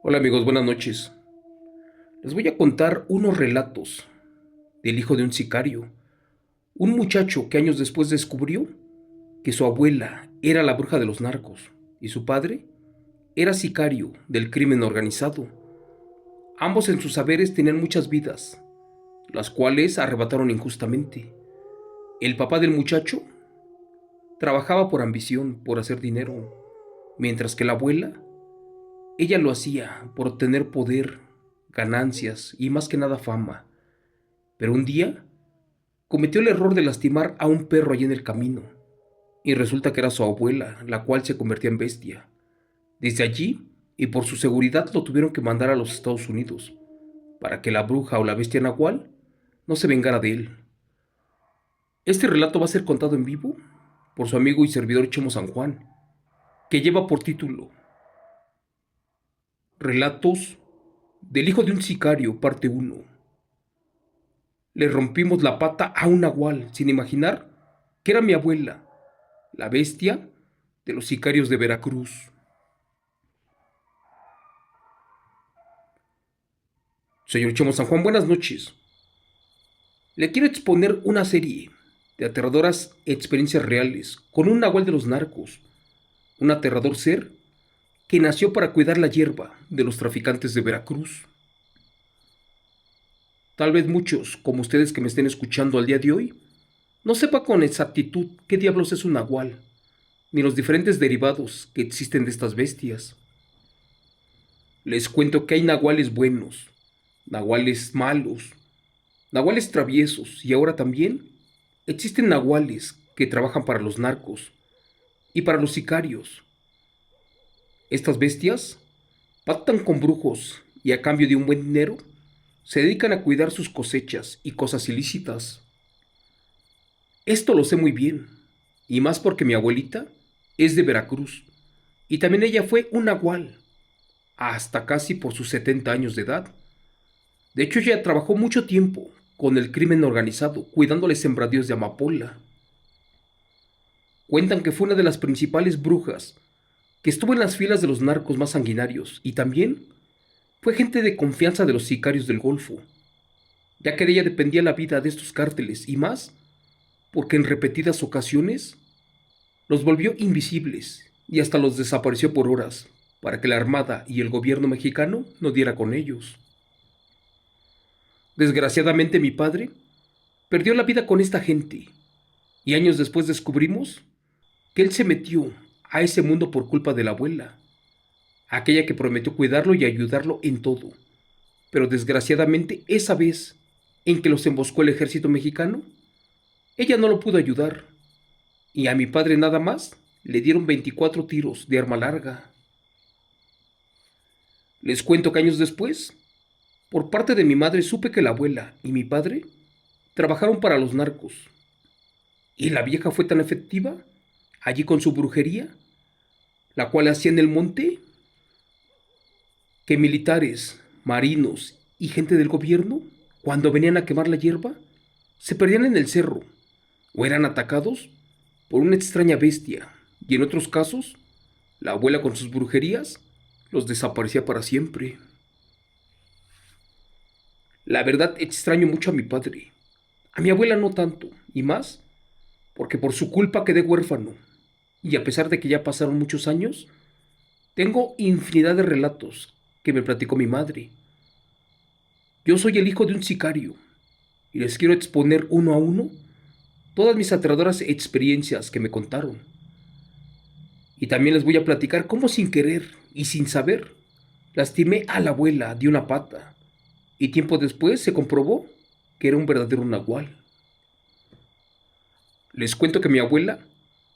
Hola amigos, buenas noches. Les voy a contar unos relatos del hijo de un sicario, un muchacho que años después descubrió que su abuela era la bruja de los narcos y su padre era sicario del crimen organizado. Ambos en sus saberes tenían muchas vidas, las cuales arrebataron injustamente. El papá del muchacho trabajaba por ambición, por hacer dinero, mientras que la abuela, ella lo hacía por obtener poder, ganancias y más que nada fama. Pero un día cometió el error de lastimar a un perro allí en el camino, y resulta que era su abuela, la cual se convertía en bestia. Desde allí, y por su seguridad, lo tuvieron que mandar a los Estados Unidos, para que la bruja o la bestia nahual no se vengara de él. Este relato va a ser contado en vivo por su amigo y servidor Chemo San Juan, que lleva por título Relatos del hijo de un sicario, parte uno. Le rompimos la pata a un nahual, sin imaginar que era mi abuela, la bestia de los sicarios de Veracruz. Señor Chemo San Juan, buenas noches. Le quiero exponer una serie de aterradoras experiencias reales con un nahual de los narcos, un aterrador ser que nació para cuidar la hierba de los traficantes de Veracruz. Tal vez muchos, como ustedes que me estén escuchando al día de hoy, no sepa con exactitud qué diablos es un nahual, ni los diferentes derivados que existen de estas bestias. Les cuento que hay nahuales buenos, nahuales malos, nahuales traviesos y ahora también existen nahuales que trabajan para los narcos y para los sicarios. Estas bestias pactan con brujos y a cambio de un buen dinero se dedican a cuidar sus cosechas y cosas ilícitas. Esto lo sé muy bien, y más porque mi abuelita es de Veracruz y también ella fue un nahual hasta casi por sus 70 años de edad. De hecho, ella trabajó mucho tiempo con el crimen organizado, cuidándole sembradíos de amapola. Cuentan que fue una de las principales brujas, que estuvo en las filas de los narcos más sanguinarios y también fue gente de confianza de los sicarios del Golfo, ya que de ella dependía la vida de estos cárteles y más porque en repetidas ocasiones los volvió invisibles y hasta los desapareció por horas para que la Armada y el gobierno mexicano no diera con ellos. Desgraciadamente mi padre perdió la vida con esta gente y años después descubrimos que él se metió a ese mundo por culpa de la abuela, aquella que prometió cuidarlo y ayudarlo en todo. Pero desgraciadamente esa vez en que los emboscó el ejército mexicano, ella no lo pudo ayudar y a mi padre nada más le dieron 24 tiros de arma larga. Les cuento que años después, por parte de mi madre supe que la abuela y mi padre trabajaron para los narcos y la vieja fue tan efectiva allí con su brujería, la cual hacía en el monte, que militares, marinos y gente del gobierno, cuando venían a quemar la hierba, se perdían en el cerro o eran atacados por una extraña bestia, y en otros casos, la abuela con sus brujerías los desaparecía para siempre. La verdad extraño mucho a mi padre, a mi abuela no tanto, y más porque por su culpa quedé huérfano, y a pesar de que ya pasaron muchos años, tengo infinidad de relatos que me platicó mi madre. Yo soy el hijo de un sicario, y les quiero exponer uno a uno todas mis aterradoras experiencias que me contaron. Y también les voy a platicar cómo sin querer y sin saber lastimé a la abuela de una pata. Y tiempo después se comprobó que era un verdadero nahual. Les cuento que mi abuela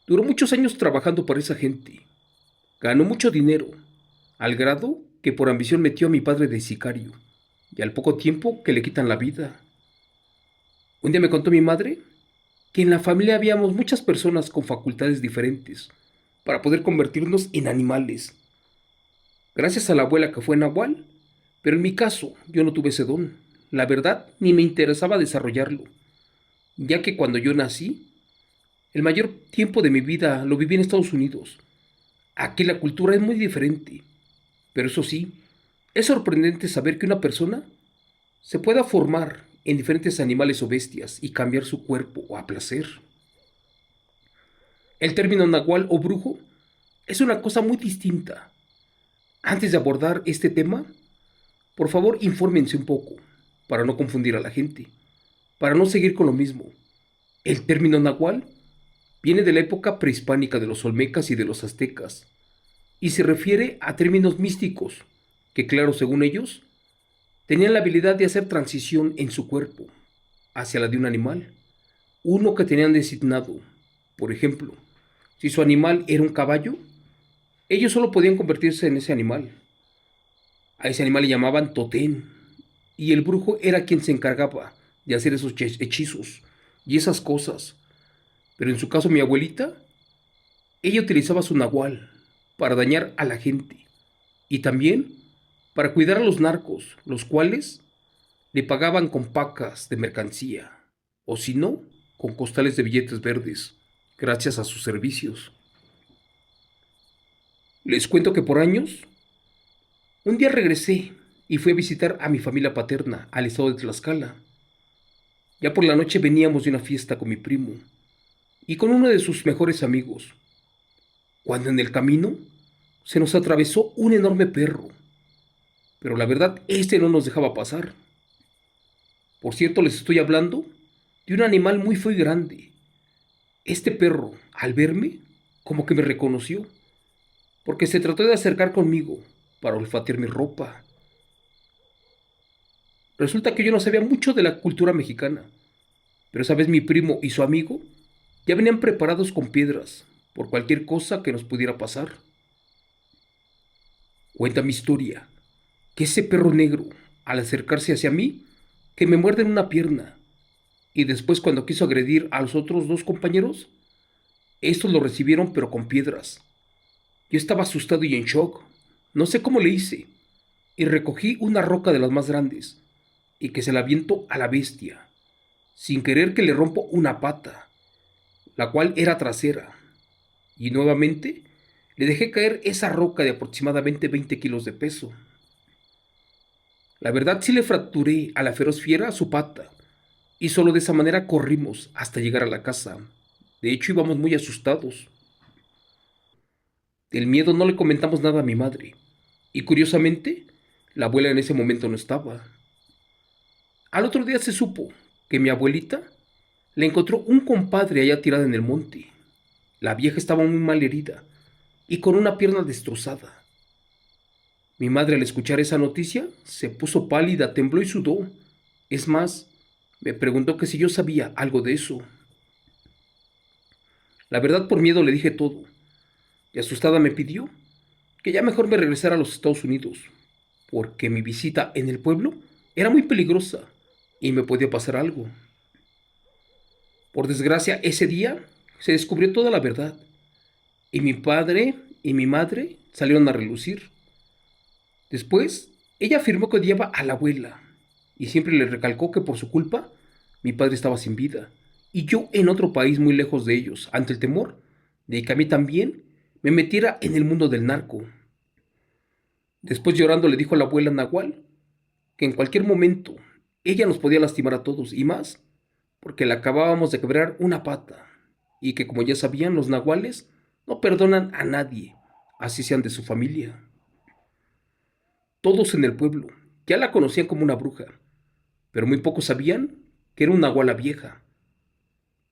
duró muchos años trabajando para esa gente. Ganó mucho dinero, al grado que por ambición metió a mi padre de sicario. Y al poco tiempo que le quitan la vida. Un día me contó mi madre que en la familia habíamos muchas personas con facultades diferentes para poder convertirnos en animales. Gracias a la abuela que fue nahual, pero en mi caso yo no tuve ese don. La verdad, ni me interesaba desarrollarlo, ya que cuando yo nací, el mayor tiempo de mi vida lo viví en Estados Unidos. Aquí la cultura es muy diferente, pero eso sí, Es sorprendente saber que una persona se pueda formar en diferentes animales o bestias y cambiar su cuerpo a placer. El término nahual o brujo es una cosa muy distinta. Antes de abordar este tema, por favor infórmense un poco, para no confundir a la gente, para no seguir con lo mismo. El término nahual viene de la época prehispánica de los olmecas y de los aztecas, y se refiere a términos místicos, que claro, según ellos, tenían la habilidad de hacer transición en su cuerpo hacia la de un animal, uno que tenían designado. Por ejemplo, si su animal era un caballo, ellos solo podían convertirse en ese animal. A ese animal le llamaban totén, y el brujo era quien se encargaba de hacer esos hechizos y esas cosas. Pero en su caso, mi abuelita, ella utilizaba su nahual para dañar a la gente y también para cuidar a los narcos, los cuales le pagaban con pacas de mercancía, o si no, con costales de billetes verdes, gracias a sus servicios. Les cuento que por años, un día regresé y fui a visitar a mi familia paterna al estado de Tlaxcala. Ya por la noche veníamos de una fiesta con mi primo y con uno de sus mejores amigos, cuando en el camino se nos atravesó un enorme perro, pero la verdad este no nos dejaba pasar. Por cierto, les estoy hablando de un animal muy feo y grande. Este perro, al verme, como que me reconoció, porque se trató de acercar conmigo para olfatear mi ropa. Resulta que yo no sabía mucho de la cultura mexicana, pero esa vez mi primo y su amigo ya venían preparados con piedras por cualquier cosa que nos pudiera pasar. Cuenta mi historia que ese perro negro, al acercarse hacia mí, que me muerde en una pierna, y después cuando quiso agredir a los otros dos compañeros, estos lo recibieron pero con piedras. Yo estaba asustado y en shock. No sé cómo le hice. Y recogí una roca de las más grandes y que se la aviento a la bestia, sin querer que le rompo una pata, la cual era trasera. Y nuevamente le dejé caer esa roca de aproximadamente 20 kilos de peso. La verdad sí le fracturé a la feroz fiera su pata, y solo de esa manera corrimos hasta llegar a la casa. De hecho íbamos muy asustados. Del miedo no le comentamos nada a mi madre, y curiosamente, la abuela en ese momento no estaba. Al otro día se supo que mi abuelita le encontró un compadre allá tirada en el monte. La vieja estaba muy mal herida y con una pierna destrozada. Mi madre al escuchar esa noticia se puso pálida, tembló y sudó. Es más, me preguntó que si yo sabía algo de eso. La verdad por miedo le dije todo, y asustada me pidió que ya mejor me regresara a los Estados Unidos, porque mi visita en el pueblo era muy peligrosa y me podía pasar algo. Por desgracia, ese día se descubrió toda la verdad, y mi padre y mi madre salieron a relucir. Después, ella afirmó que odiaba a la abuela, y siempre le recalcó que por su culpa mi padre estaba sin vida, y yo en otro país muy lejos de ellos, ante el temor de que a mí también me metiera en el mundo del narco. Después llorando le dijo a la abuela Nahual que en cualquier momento ella nos podía lastimar a todos y más porque le acabábamos de quebrar una pata y que como ya sabían los nahuales no perdonan a nadie, así sean de su familia. Todos en el pueblo ya la conocían como una bruja, pero muy pocos sabían que era una nahuala vieja.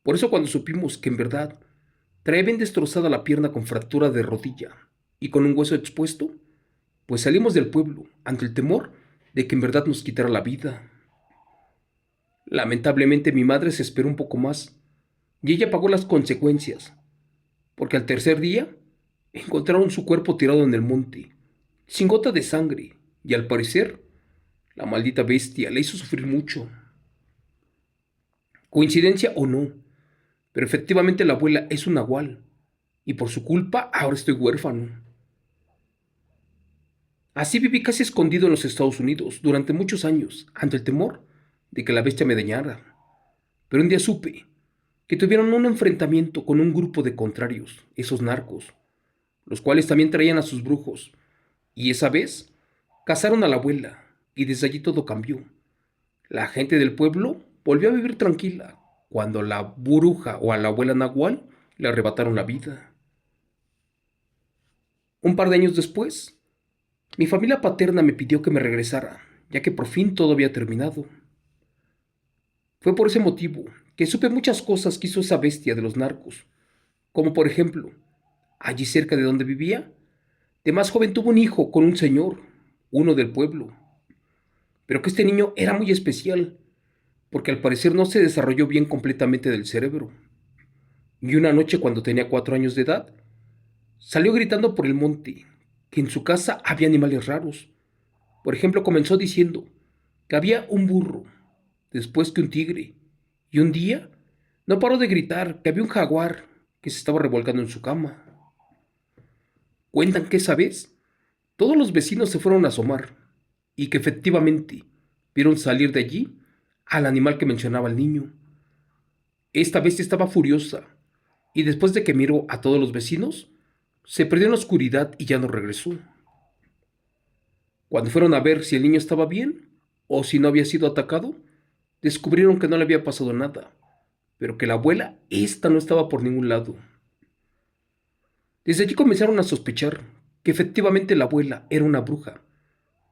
Por eso cuando supimos que en verdad traía bien destrozada la pierna con fractura de rodilla y con un hueso expuesto, pues salimos del pueblo ante el temor de que en verdad nos quitara la vida. Lamentablemente mi madre se esperó un poco más y ella pagó las consecuencias, porque al tercer día encontraron su cuerpo tirado en el monte, sin gota de sangre, y al parecer la maldita bestia le hizo sufrir mucho. Coincidencia o no, pero efectivamente la abuela es un nahual, y por su culpa ahora estoy huérfano. Así viví casi escondido en los Estados Unidos durante muchos años, ante el temor de que la bestia me dañara. Pero un día supe que tuvieron un enfrentamiento con un grupo de contrarios, esos narcos, los cuales también traían a sus brujos, y esa vez Casaron a la abuela y desde allí todo cambió. La gente del pueblo volvió a vivir tranquila cuando a la bruja o a la abuela Nahual le arrebataron la vida. Un par de años después, mi familia paterna me pidió que me regresara, ya que por fin todo había terminado. Fue por ese motivo que supe muchas cosas que hizo esa bestia de los narcos, como por ejemplo, allí cerca de donde vivía, de más joven tuvo un hijo con un señor, uno del pueblo, pero que este niño era muy especial, porque al parecer no se desarrolló bien completamente del cerebro. Y una noche cuando tenía 4 años de edad, salió gritando por el monte que en su casa había animales raros. Por ejemplo, comenzó diciendo que había un burro, después que un tigre, y un día no paró de gritar que había un jaguar que se estaba revolcando en su cama. Cuentan que esa vez todos los vecinos se fueron a asomar y que efectivamente vieron salir de allí al animal que mencionaba el niño. Esta bestia estaba furiosa y después de que miró a todos los vecinos, se perdió en la oscuridad y ya no regresó. Cuando fueron a ver si el niño estaba bien o si no había sido atacado, descubrieron que no le había pasado nada, pero que la abuela, esta no estaba por ningún lado. Desde allí comenzaron a sospechar que efectivamente la abuela era una bruja,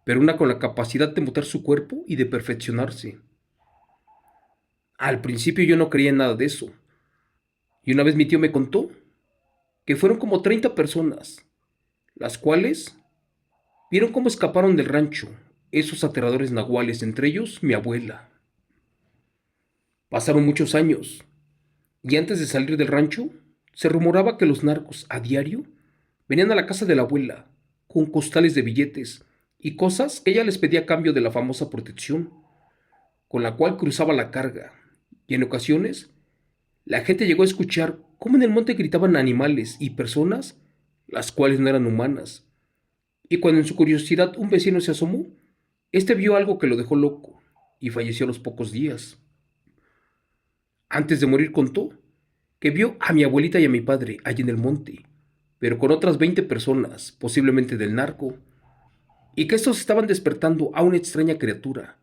pero una con la capacidad de mutar su cuerpo y de perfeccionarse. Al principio yo no creía en nada de eso, y una vez mi tío me contó que fueron como 30 personas, las cuales vieron cómo escaparon del rancho esos aterradores nahuales, entre ellos mi abuela. Pasaron muchos años, y antes de salir del rancho, se rumoraba que los narcos a diario venían a la casa de la abuela con costales de billetes y cosas que ella les pedía a cambio de la famosa protección, con la cual cruzaba la carga, y en ocasiones la gente llegó a escuchar cómo en el monte gritaban animales y personas, las cuales no eran humanas, y cuando en su curiosidad un vecino se asomó, este vio algo que lo dejó loco y falleció a los pocos días. Antes de morir contó que vio a mi abuelita y a mi padre allí en el monte, pero con otras 20 personas, posiblemente del narco, y que estos estaban despertando a una extraña criatura,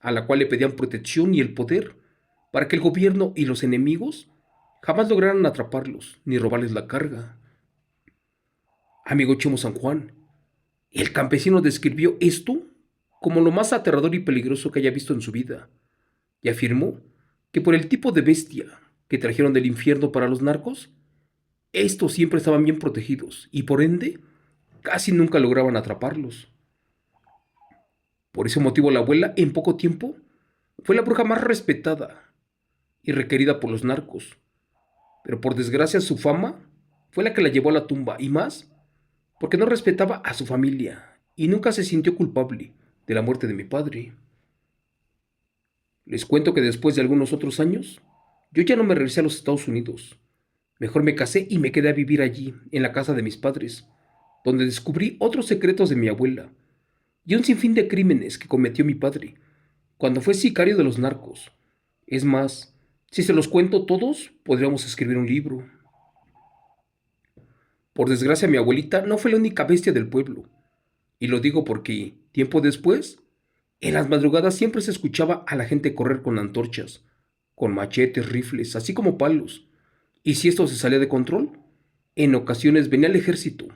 a la cual le pedían protección y el poder para que el gobierno y los enemigos jamás lograran atraparlos ni robarles la carga. Amigo Chemo San Juan, el campesino describió esto como lo más aterrador y peligroso que haya visto en su vida, y afirmó que por el tipo de bestia que trajeron del infierno para los narcos, estos siempre estaban bien protegidos y por ende casi nunca lograban atraparlos. Por ese motivo la abuela en poco tiempo fue la bruja más respetada y requerida por los narcos, pero por desgracia su fama fue la que la llevó a la tumba y más porque no respetaba a su familia y nunca se sintió culpable de la muerte de mi padre. Les cuento que después de algunos otros años, yo ya no me regresé a los Estados Unidos. Mejor me casé y me quedé a vivir allí, en la casa de mis padres, donde descubrí otros secretos de mi abuela y un sinfín de crímenes que cometió mi padre cuando fue sicario de los narcos. Es más, si se los cuento todos, podríamos escribir un libro. Por desgracia, mi abuelita no fue la única bestia del pueblo, y lo digo porque, tiempo después, en las madrugadas siempre se escuchaba a la gente correr con antorchas, con machetes, rifles, así como palos, y si esto se salía de control, en ocasiones venía el ejército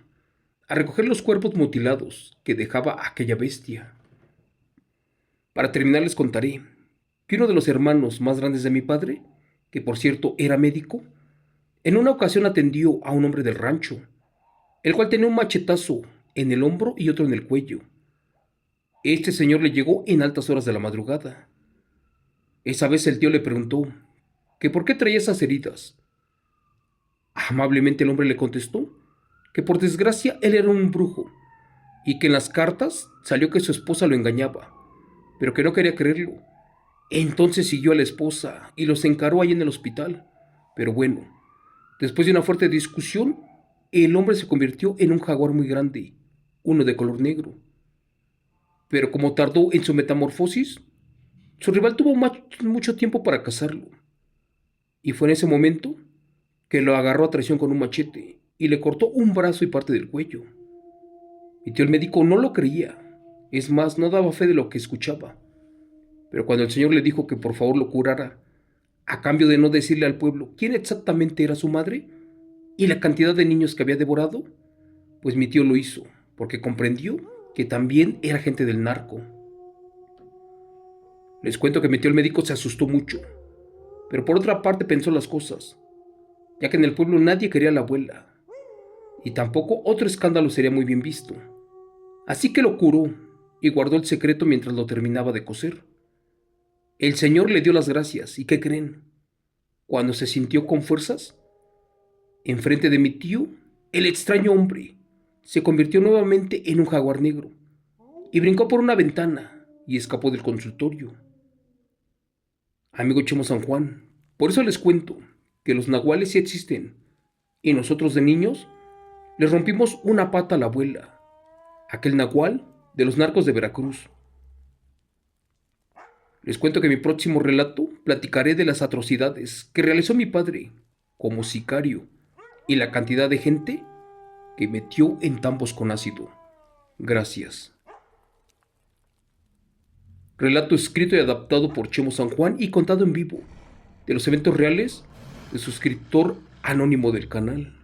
a recoger los cuerpos mutilados que dejaba aquella bestia. Para terminar les contaré que uno de los hermanos más grandes de mi padre, que por cierto era médico, en una ocasión atendió a un hombre del rancho, el cual tenía un machetazo en el hombro y otro en el cuello. Este señor le llegó en altas horas de la madrugada. Esa vez el tío le preguntó que por qué traía esas heridas. Amablemente el hombre le contestó que por desgracia él era un brujo y que en las cartas salió que su esposa lo engañaba, pero que no quería creerlo. Entonces siguió a la esposa y los encaró ahí en el hospital. Pero bueno, después de una fuerte discusión, el hombre se convirtió en un jaguar muy grande, uno de color negro. Pero como tardó en su metamorfosis, su rival tuvo mucho tiempo para cazarlo. Y fue en ese momento que lo agarró a traición con un machete y le cortó un brazo y parte del cuello. Mi tío el médico no lo creía Es más, no daba fe de lo que escuchaba. Pero cuando el señor le dijo que por favor lo curara, a cambio de no decirle al pueblo quién exactamente era su madre y la cantidad de niños que había devorado, pues mi tío lo hizo, porque comprendió que también era gente del narco. Les cuento que mi tío el médico se asustó mucho, pero por otra parte pensó las cosas, ya que en el pueblo nadie quería a la abuela, y tampoco otro escándalo sería muy bien visto. Así que lo curó y guardó el secreto mientras lo terminaba de coser. El señor le dio las gracias, ¿y qué creen? Cuando se sintió con fuerzas, enfrente de mi tío, el extraño hombre se convirtió nuevamente en un jaguar negro y brincó por una ventana y escapó del consultorio. Amigo Chemo San Juan, por eso les cuento que los nahuales sí existen y nosotros de niños les rompimos una pata a la abuela, aquel nahual de los narcos de Veracruz. Les cuento que en mi próximo relato platicaré de las atrocidades que realizó mi padre como sicario y la cantidad de gente que metió en tambos con ácido. Gracias. Relato escrito y adaptado por Chemo San Juan y contado en vivo, de los eventos reales de suscriptor anónimo del canal.